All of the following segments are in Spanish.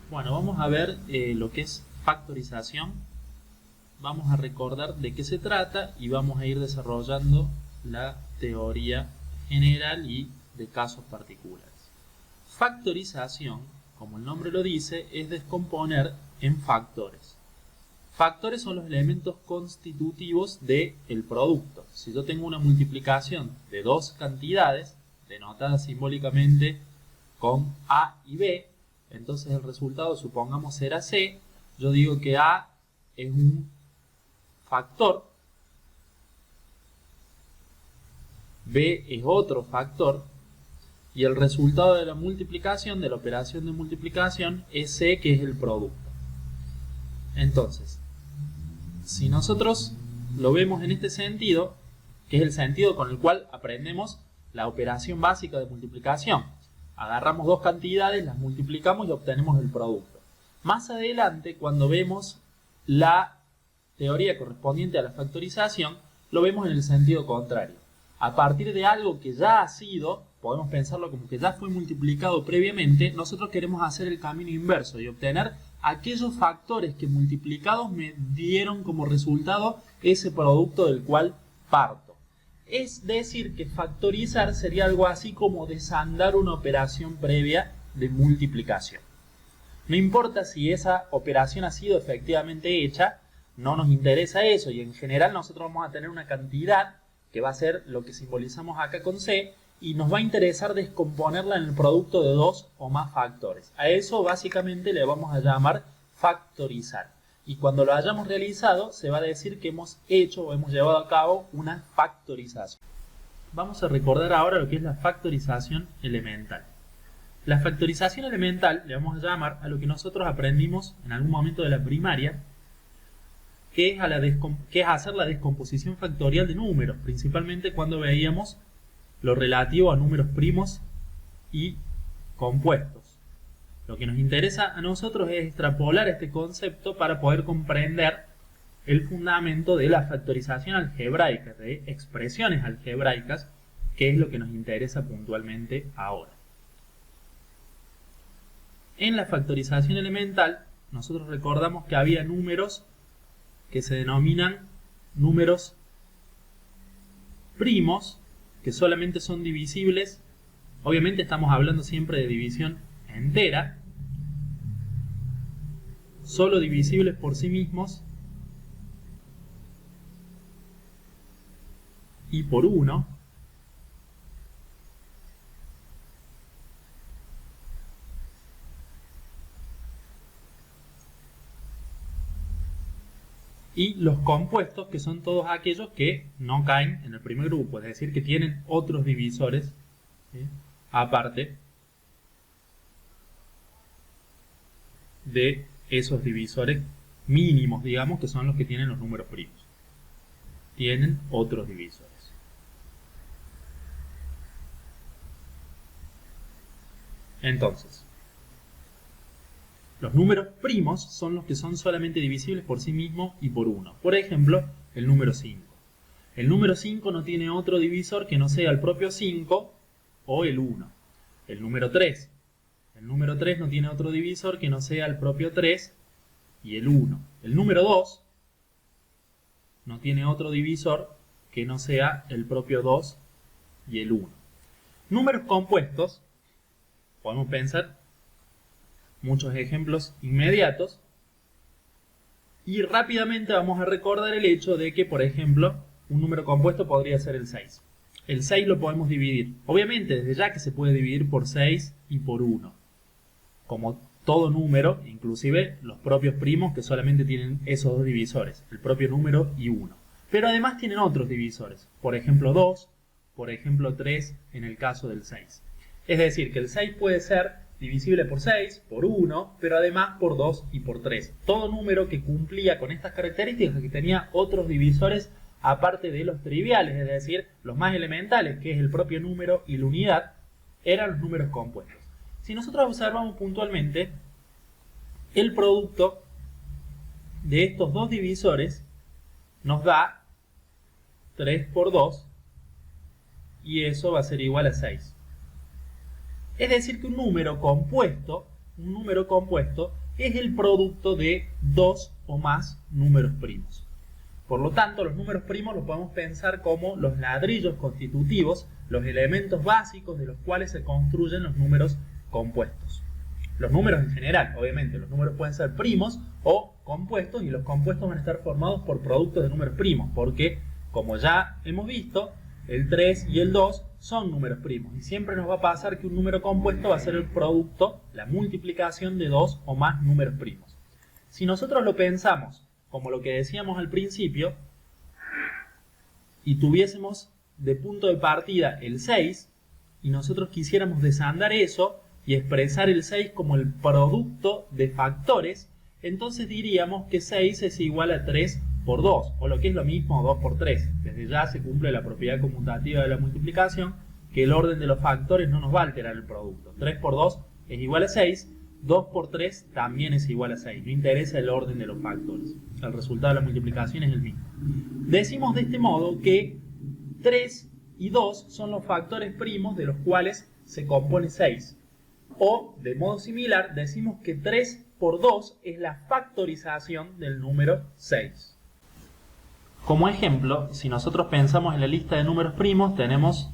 Bueno, vamos a ver lo que es factorización. Vamos a recordar de qué se trata y vamos a ir desarrollando la teoría general y de casos particulares. Factorización, como el nombre lo dice, es descomponer en factores. Factores son los elementos constitutivos del producto. Si yo tengo una multiplicación de dos cantidades, denotadas simbólicamente con A y B, entonces el resultado, supongamos, será C. Yo digo que A es un factor, B es otro factor, y el resultado de la multiplicación, de la operación de multiplicación, es C, que es el producto. Entonces, si nosotros lo vemos en este sentido, que es el sentido con el cual aprendemos la operación básica de multiplicación, agarramos dos cantidades, las multiplicamos y obtenemos el producto. Más adelante, cuando vemos la teoría correspondiente a la factorización, lo vemos en el sentido contrario. A partir de algo que ya ha sido, podemos pensarlo como que ya fue multiplicado previamente, nosotros queremos hacer el camino inverso y obtener aquellos factores que multiplicados me dieron como resultado ese producto del cual parto. Es decir, que factorizar sería algo así como desandar una operación previa de multiplicación. No importa si esa operación ha sido efectivamente hecha, no nos interesa eso, y en general nosotros vamos a tener una cantidad que va a ser lo que simbolizamos acá con C, y nos va a interesar descomponerla en el producto de dos o más factores. A eso básicamente le vamos a llamar factorizar. Y cuando lo hayamos realizado, se va a decir que hemos hecho o hemos llevado a cabo una factorización. Vamos a recordar ahora lo que es la factorización elemental. La factorización elemental le vamos a llamar a lo que nosotros aprendimos en algún momento de la primaria, que es hacer la descomposición factorial de números, principalmente cuando veíamos lo relativo a números primos y compuestos. Lo que nos interesa a nosotros es extrapolar este concepto para poder comprender el fundamento de la factorización algebraica, de expresiones algebraicas, que es lo que nos interesa puntualmente ahora. En la factorización elemental, nosotros recordamos que había números que se denominan números primos, que solamente son divisibles. Obviamente estamos hablando siempre de división entera, solo divisibles por sí mismos y por 1. Y los compuestos, que son todos aquellos que no caen en el primer grupo, es decir, que tienen otros divisores, ¿sí?, aparte de esos divisores mínimos, digamos, que son los que tienen los números primos. Tienen otros divisores. Entonces, los números primos son los que son solamente divisibles por sí mismos y por 1. Por ejemplo, el número 5. El número 5 no tiene otro divisor que no sea el propio 5 o el 1. El número 3. El número 3 no tiene otro divisor que no sea el propio 3 y el 1. El número 2 no tiene otro divisor que no sea el propio 2 y el 1. Números compuestos, podemos pensar muchos ejemplos inmediatos y rápidamente vamos a recordar el hecho de que, por ejemplo, un número compuesto podría ser el 6. El 6 lo podemos dividir, obviamente desde ya que se puede dividir por 6 y por 1, como todo número, inclusive los propios primos, que solamente tienen esos dos divisores, el propio número y 1. Pero además tienen otros divisores, por ejemplo 2, por ejemplo 3 en el caso del 6. Es decir, que el 6 puede ser divisible por 6, por 1, pero además por 2 y por 3. Todo número que cumplía con estas características, que tenía otros divisores aparte de los triviales, es decir, los más elementales, que es el propio número y la unidad, eran los números compuestos. Si nosotros observamos puntualmente, el producto de estos dos divisores nos da 3 por 2 y eso va a ser igual a 6. Es decir, que un número compuesto un número compuesto es el producto de dos o más números primos. Por lo tanto, los números primos los podemos pensar como los ladrillos constitutivos, los elementos básicos de los cuales se construyen los números compuestos. Los números en general, obviamente, los números pueden ser primos o compuestos, y los compuestos van a estar formados por productos de números primos, porque, como ya hemos visto, el 3 y el 2 son números primos, y siempre nos va a pasar que un número compuesto va a ser el producto, la multiplicación de dos o más números primos. Si nosotros lo pensamos como lo que decíamos al principio, y tuviésemos de punto de partida el 6, y nosotros quisiéramos desandar eso y expresar el 6 como el producto de factores, entonces diríamos que 6 es igual a 3 por 2, o lo que es lo mismo 2 por 3. Desde ya se cumple la propiedad conmutativa de la multiplicación, que el orden de los factores no nos va a alterar el producto. 3 por 2 es igual a 6, 2 por 3 también es igual a 6, no interesa el orden de los factores, el resultado de la multiplicación es el mismo. Decimos de este modo que 3 y 2 son los factores primos de los cuales se compone 6. O, de modo similar, decimos que 3 por 2 es la factorización del número 6. Como ejemplo, si nosotros pensamos en la lista de números primos, tenemos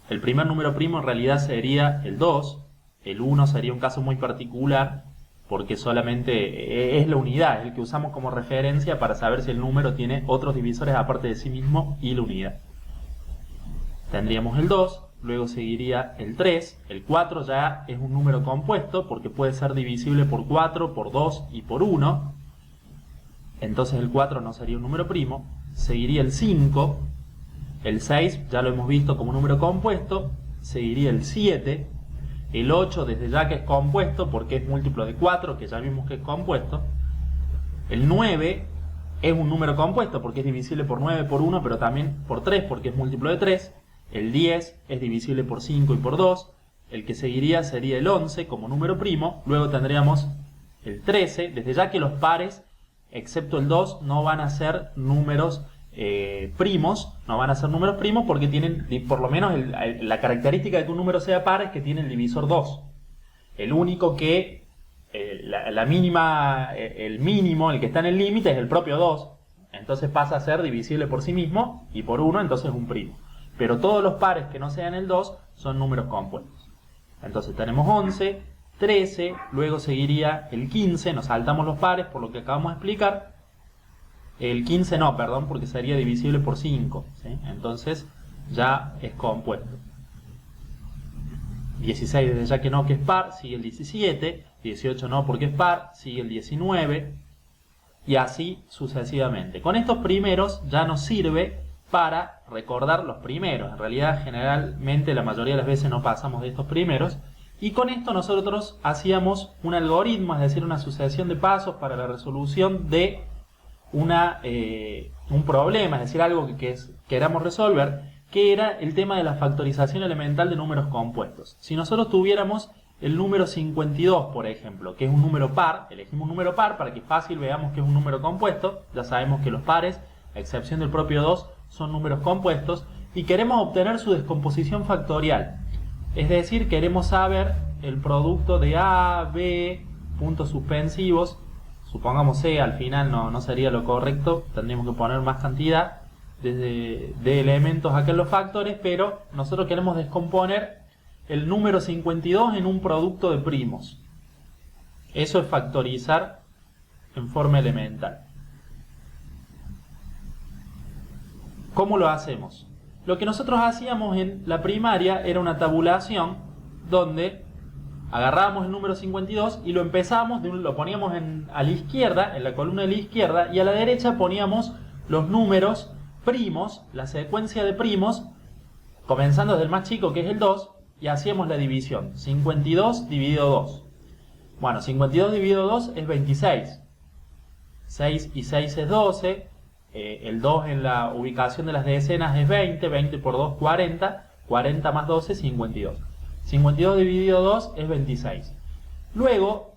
el primer número primo en realidad sería el 2, el 1 sería un caso muy particular porque solamente es la unidad, es el que usamos como referencia para saber si el número tiene otros divisores aparte de sí mismo y la unidad. Tendríamos el 2, luego seguiría el 3, el 4 ya es un número compuesto porque puede ser divisible por 4, por 2 y por 1, entonces el 4 no sería un número primo. Seguiría el 5, el 6 ya lo hemos visto como número compuesto, seguiría el 7, el 8 desde ya que es compuesto porque es múltiplo de 4, que ya vimos que es compuesto. El 9 es un número compuesto porque es divisible por 9, por 1, pero también por 3 porque es múltiplo de 3. El 10 es divisible por 5 y por 2. El que seguiría sería el 11 como número primo. Luego tendríamos el 13, desde ya que los pares, excepto el 2, no van a ser números primos, no van a ser números primos porque tienen, por lo menos la característica de que un número sea par es que tiene el divisor 2. El único que, el mínimo, el que está en el límite es el propio 2, entonces pasa a ser divisible por sí mismo y por 1, entonces es un primo. Pero todos los pares que no sean el 2 son números compuestos. Entonces tenemos 11, 13, luego seguiría el 15, nos saltamos los pares por lo que acabamos de explicar. El 15 no, perdón, porque sería divisible por 5, ¿sí? Entonces ya es compuesto. 16 desde ya que no, que es par, sigue el 17, 18 no porque es par, sigue el 19, y así sucesivamente. Con estos primeros ya nos sirve para recordar los primeros. En realidad, generalmente, la mayoría de las veces no pasamos de estos primeros, y con esto nosotros hacíamos un algoritmo, es decir, una sucesión de pasos para la resolución de un problema, es decir, algo que queramos resolver, que era el tema de la factorización elemental de números compuestos. Si nosotros tuviéramos el número 52, por ejemplo, que es un número par, elegimos un número par para que fácil veamos que es un número compuesto, ya sabemos que los pares, a excepción del propio 2, son números compuestos, y queremos obtener su descomposición factorial, es decir, queremos saber el producto de A, B, puntos suspensivos, supongamos C, al final no sería lo correcto, tendríamos que poner más cantidad de elementos acá en los factores, pero nosotros queremos descomponer el número 52 en un producto de primos. Eso es factorizar en forma elemental. ¿Cómo lo hacemos? Lo que nosotros hacíamos en la primaria era una tabulación donde agarrábamos el número 52 y lo empezábamos, lo poníamos a la izquierda, en la columna de la izquierda, y a la derecha poníamos los números primos, la secuencia de primos, comenzando desde el más chico que es el 2, y hacíamos la división, 52 dividido 2. Bueno, 52 dividido 2 es 26, 6 y 6 es 12, el 2 en la ubicación de las decenas es 20, 20 por 2 40, 40 más 12 52. 52 dividido 2 es 26. Luego,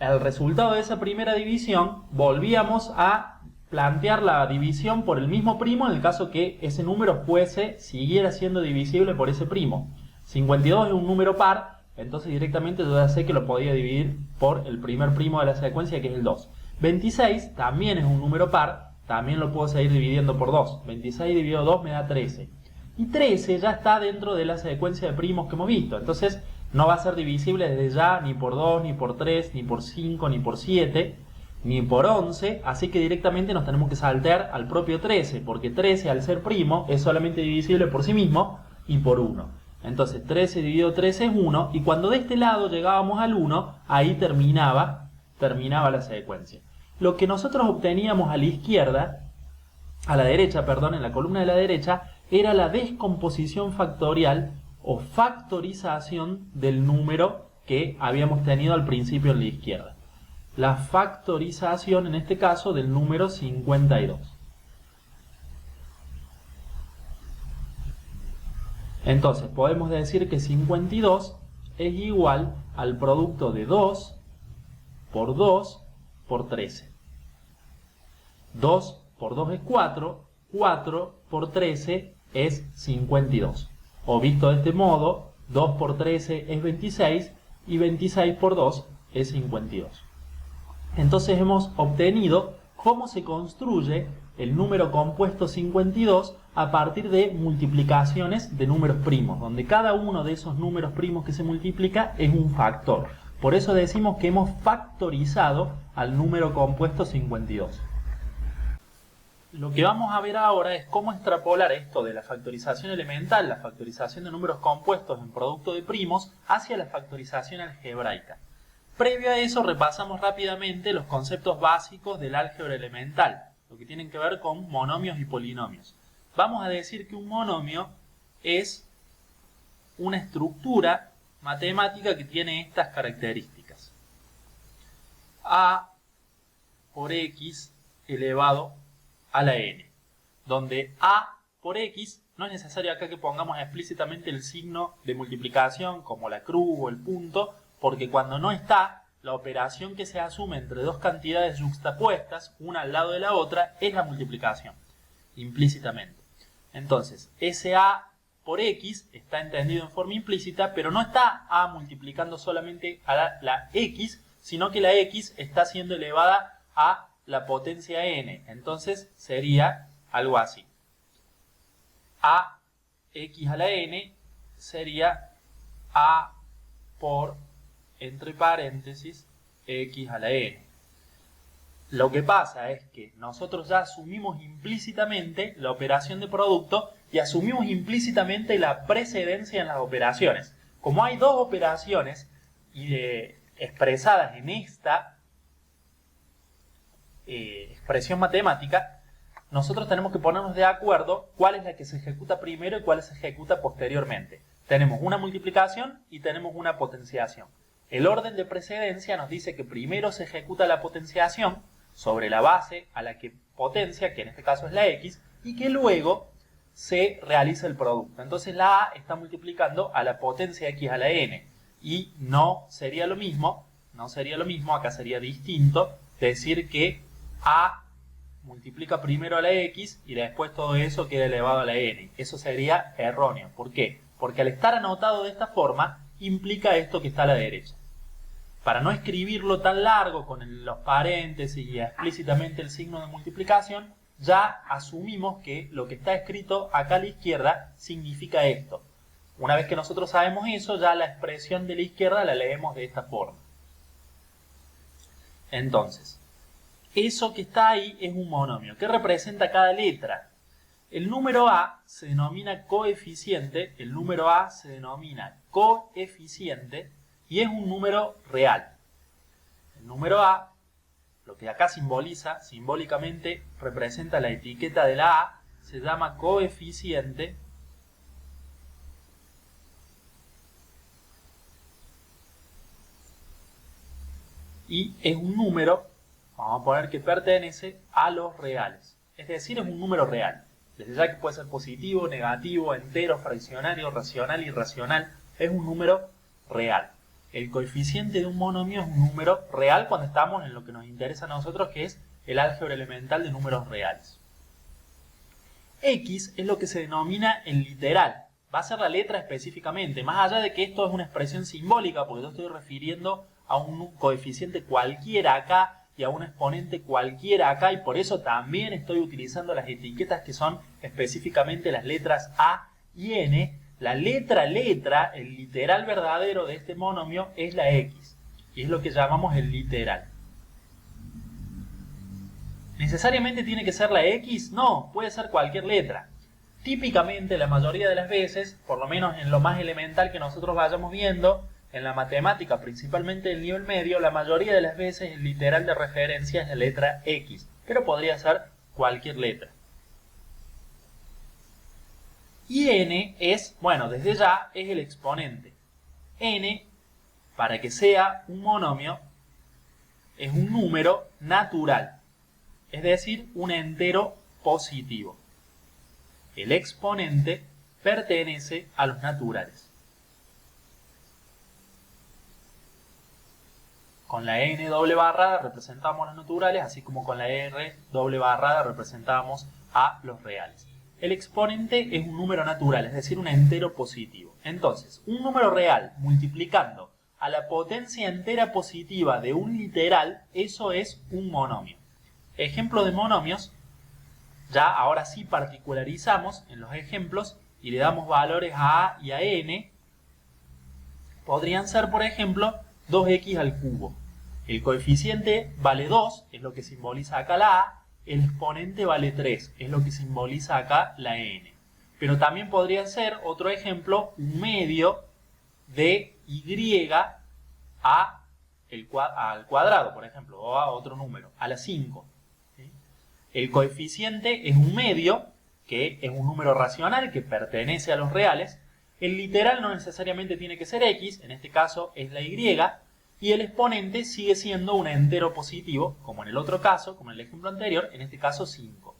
el resultado de esa primera división, volvíamos a plantear la división por el mismo primo en el caso que ese número siguiera siendo divisible por ese primo. 52 es un número par, entonces directamente yo ya sé que lo podía dividir por el primer primo de la secuencia, que es el 2. 26 también es un número par, también lo puedo seguir dividiendo por 2. 26 dividido 2 me da 13. Y 13 ya está dentro de la secuencia de primos que hemos visto, entonces no va a ser divisible desde ya ni por 2, ni por 3, ni por 5, ni por 7, ni por 11, así que directamente nos tenemos que saltear al propio 13, porque 13 al ser primo es solamente divisible por sí mismo y por 1. Entonces 13 dividido 13 es 1, y cuando de este lado llegábamos al 1, ahí terminaba la secuencia. Lo que nosotros obteníamos a la izquierda, a la derecha, perdón, en la columna de la derecha, era la descomposición factorial o factorización del número que habíamos tenido al principio en la izquierda. La factorización, en este caso, del número 52. Entonces, podemos decir que 52 es igual al producto de 2 por 2 por 13. 2 por 2 es 4, 4 por 13 es 52. O visto de este modo, 2 por 13 es 26 y 26 por 2 es 52. Entonces hemos obtenido cómo se construye el número compuesto 52 a partir de multiplicaciones de números primos, donde cada uno de esos números primos que se multiplica es un factor. Por eso decimos que hemos factorizado al número compuesto 52. Lo que vamos a ver ahora es cómo extrapolar esto de la factorización elemental, la factorización de números compuestos en producto de primos, hacia la factorización algebraica. Previo a eso repasamos rápidamente los conceptos básicos del álgebra elemental, lo que tienen que ver con monomios y polinomios. Vamos a decir que un monomio es una estructura matemática que tiene estas características. A por x elevado a la n, donde a por x no es necesario acá que pongamos explícitamente el signo de multiplicación como la cruz o el punto, porque cuando no está, la operación que se asume entre dos cantidades yuxtapuestas, una al lado de la otra, es la multiplicación, implícitamente. Entonces, ese a por x está entendido en forma implícita, pero no está a multiplicando solamente a la x, sino que la x está siendo elevada a la potencia n. Entonces sería algo así. A x a la n sería a por, entre paréntesis, x a la n. Lo que pasa es que nosotros ya asumimos implícitamente la operación de producto y asumimos implícitamente la precedencia en las operaciones. Como hay dos operaciones expresadas en esta expresión matemática, nosotros tenemos que ponernos de acuerdo cuál es la que se ejecuta primero y cuál se ejecuta posteriormente. Tenemos una multiplicación y tenemos una potenciación. El orden de precedencia nos dice que primero se ejecuta la potenciación sobre la base a la que potencia, que en este caso es la x, y que luego se realiza el producto. Entonces la a está multiplicando a la potencia x a la n, y no sería lo mismo, acá sería distinto decir que a multiplica primero a la x y después todo eso queda elevado a la n. Eso sería erróneo. ¿Por qué? Porque al estar anotado de esta forma, implica esto que está a la derecha. Para no escribirlo tan largo con los paréntesis y explícitamente el signo de multiplicación, ya asumimos que lo que está escrito acá a la izquierda significa esto. Una vez que nosotros sabemos eso, ya la expresión de la izquierda la leemos de esta forma. Entonces, eso que está ahí es un monomio. ¿Qué representa cada letra? El número a se denomina coeficiente, y es un número real. El número a, lo que acá simboliza, simbólicamente representa la etiqueta de la a, se llama coeficiente y es un número, vamos a poner que pertenece a los reales. Es decir, es un número real. Desde ya que puede ser positivo, negativo, entero, fraccionario, racional, irracional. Es un número real. El coeficiente de un monomio es un número real cuando estamos en lo que nos interesa a nosotros, que es el álgebra elemental de números reales. X es lo que se denomina el literal. va a ser la letra específicamente, más allá de que esto es una expresión simbólica, porque yo estoy refiriendo a un coeficiente cualquiera acá y a un exponente cualquiera acá, y por eso también estoy utilizando las etiquetas que son específicamente las letras A y N. La letra, el literal verdadero de este monomio es la X, y es lo que llamamos el literal. ¿Necesariamente tiene que ser la X? No, puede ser cualquier letra. Típicamente, la mayoría de las veces, por lo menos en lo más elemental que nosotros vayamos viendo, en la matemática, principalmente el nivel medio, la mayoría de las veces el literal de referencia es la letra X, pero podría ser cualquier letra. Y n es, bueno, desde ya es el exponente. N, para que sea un monomio, es un número natural, es decir, un entero positivo. El exponente pertenece a los naturales. Con la n doble barrada representamos los naturales, así como con la r doble barrada representamos a los reales. El exponente es un número natural, es decir, un entero positivo. Entonces, un número real multiplicando a la potencia entera positiva de un literal, eso es un monomio. Ejemplo de monomios, ya ahora sí particularizamos en los ejemplos y le damos valores a a y a n. Podrían ser, por ejemplo, 2x al cubo. El coeficiente vale 2, es lo que simboliza acá la a. El exponente vale 3, es lo que simboliza acá la n. Pero también podría ser, otro ejemplo, un medio de y al cuadrado, por ejemplo, o a otro número, a la 5. ¿Sí? El coeficiente es un medio, que es un número racional que pertenece a los reales. El literal no necesariamente tiene que ser x, en este caso es la y, y el exponente sigue siendo un entero positivo, como en el otro caso, como en el ejemplo anterior, en este caso 5.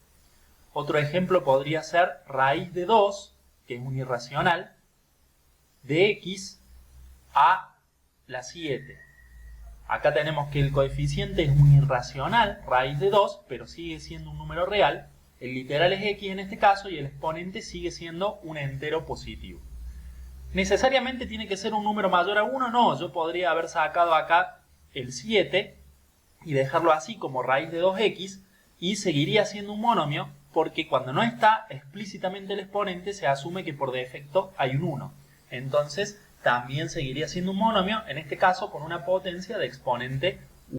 Otro ejemplo podría ser raíz de 2, que es un irracional, de x a la 7. Acá tenemos que el coeficiente es un irracional, raíz de 2, pero sigue siendo un número real. El literal es x en este caso y el exponente sigue siendo un entero positivo. ¿Necesariamente tiene que ser un número mayor a 1? No, yo podría haber sacado acá el 7 y dejarlo así como raíz de 2x y seguiría siendo un monomio porque cuando no está explícitamente el exponente se asume que por defecto hay un 1. Entonces también seguiría siendo un monomio, en este caso con una potencia de exponente